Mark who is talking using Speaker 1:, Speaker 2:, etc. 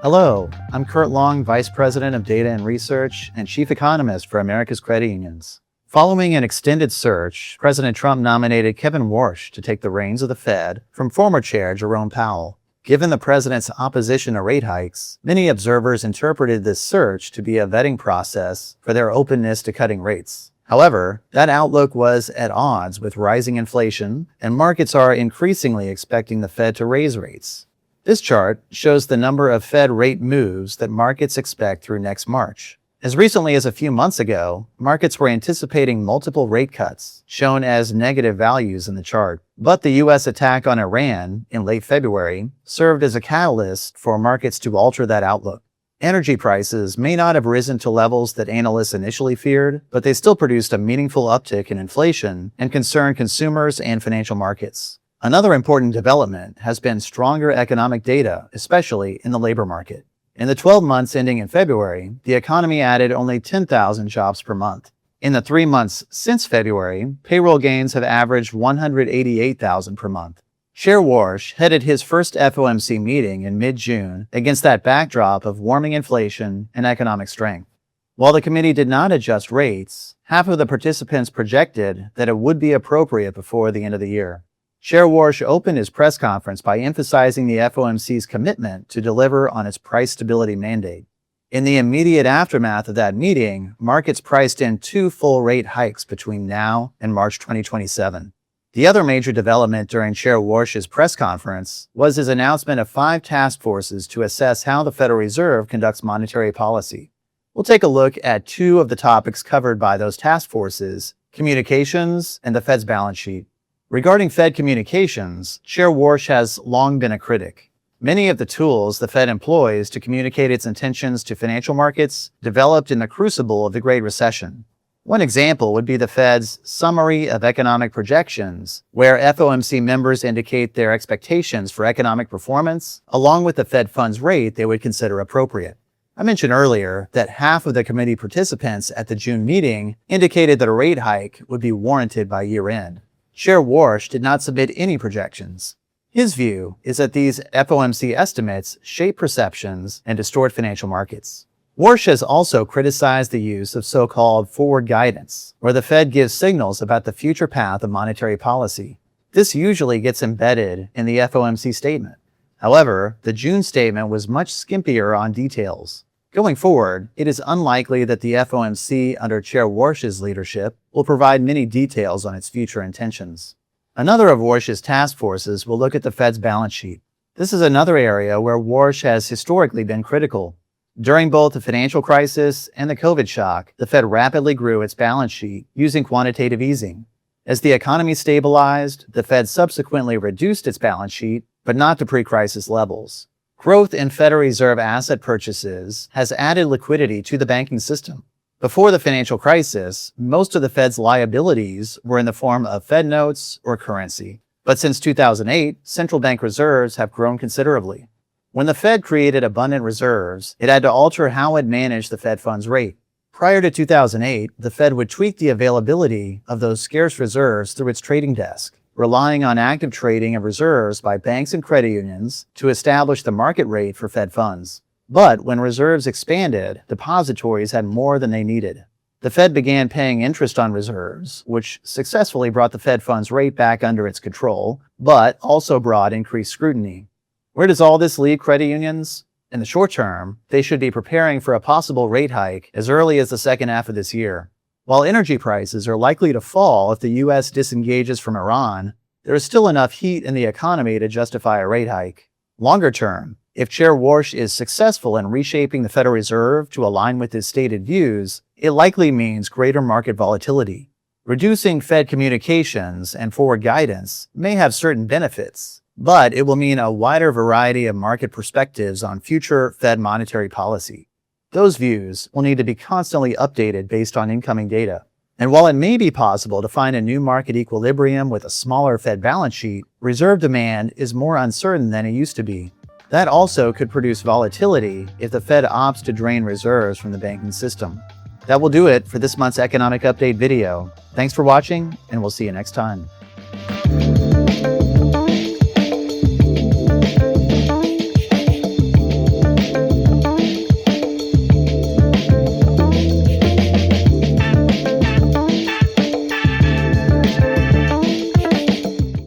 Speaker 1: Hello, I'm Curt Long, Vice President of Data and Research and Chief Economist for America's Credit Unions. Following an extended search, President Trump nominated Kevin Warsh to take the reins of the Fed from former Chair Jerome Powell. Given the president's opposition to rate hikes, many observers interpreted this search to be a vetting process for their openness to cutting rates. However, that outlook was at odds with rising inflation, and markets are increasingly expecting the Fed to raise rates. This chart shows the number of Fed rate moves that markets expect through next March. As recently as a few months ago, markets were anticipating multiple rate cuts, shown as negative values in the chart. But the U.S. attack on Iran in late February served as a catalyst for markets to alter that outlook. Energy prices may not have risen to levels that analysts initially feared, but they still produced a meaningful uptick in inflation and concerned consumers and financial markets. Another important development has been stronger economic data, especially in the labor market. In the 12 months ending in February, the economy added only 10,000 jobs per month. In the 3 months since February, payroll gains have averaged 188,000 per month. Chair Warsh headed his first FOMC meeting in mid-June against that backdrop of warming inflation and economic strength. While the committee did not adjust rates, half of the participants projected that it would be appropriate before the end of the year. Chair Warsh opened his press conference by emphasizing the FOMC's commitment to deliver on its price stability mandate. In the immediate aftermath of that meeting, markets priced in 2 full rate hikes between now and March 2027. The other major development during Chair Warsh's press conference was his announcement of 5 task forces to assess how the Federal Reserve conducts monetary policy. We'll take a look at 2 of the topics covered by those task forces: communications and the Fed's balance sheet. Regarding Fed communications, Chair Warsh has long been a critic. Many of the tools the Fed employs to communicate its intentions to financial markets developed in the crucible of the Great Recession. One example would be the Fed's Summary of Economic Projections, where FOMC members indicate their expectations for economic performance, along with the Fed funds rate they would consider appropriate. I mentioned earlier that half of the committee participants at the June meeting indicated that a rate hike would be warranted by year-end. Chair Warsh did not submit any projections. His view is that these FOMC estimates shape perceptions and distort financial markets. Warsh has also criticized the use of so-called forward guidance, where the Fed gives signals about the future path of monetary policy. This usually gets embedded in the FOMC statement. However, the June statement was much skimpier on details. Going forward, it is unlikely that the FOMC under Chair Warsh's leadership will provide many details on its future intentions. Another of Warsh's task forces will look at the Fed's balance sheet. This is another area where Warsh has historically been critical. During both the financial crisis and the COVID shock, the Fed rapidly grew its balance sheet using quantitative easing. As the economy stabilized, the Fed subsequently reduced its balance sheet, but not to pre-crisis levels. Growth in Federal Reserve asset purchases has added liquidity to the banking system. Before the financial crisis, most of the Fed's liabilities were in the form of Fed notes or currency. But since 2008, central bank reserves have grown considerably. When the Fed created abundant reserves, it had to alter how it managed the Fed funds rate. Prior to 2008, the Fed would tweak the availability of those scarce reserves through its trading desk, relying on active trading of reserves by banks and credit unions to establish the market rate for Fed funds. But when reserves expanded, depositories had more than they needed. The Fed began paying interest on reserves, which successfully brought the Fed funds rate back under its control, but also brought increased scrutiny. Where does all this leave credit unions? In the short term, they should be preparing for a possible rate hike as early as the second half of this year. While energy prices are likely to fall if the U.S. disengages from Iran, there is still enough heat in the economy to justify a rate hike. Longer term, if Chair Warsh is successful in reshaping the Federal Reserve to align with his stated views, it likely means greater market volatility. Reducing Fed communications and forward guidance may have certain benefits, but it will mean a wider variety of market perspectives on future Fed monetary policy. Those views will need to be constantly updated based on incoming data. And while it may be possible to find a new market equilibrium with a smaller Fed balance sheet, reserve demand is more uncertain than it used to be. That also could produce volatility if the Fed opts to drain reserves from the banking system. That will do it for this month's Economic Update video. Thanks for watching, and we'll see you next time.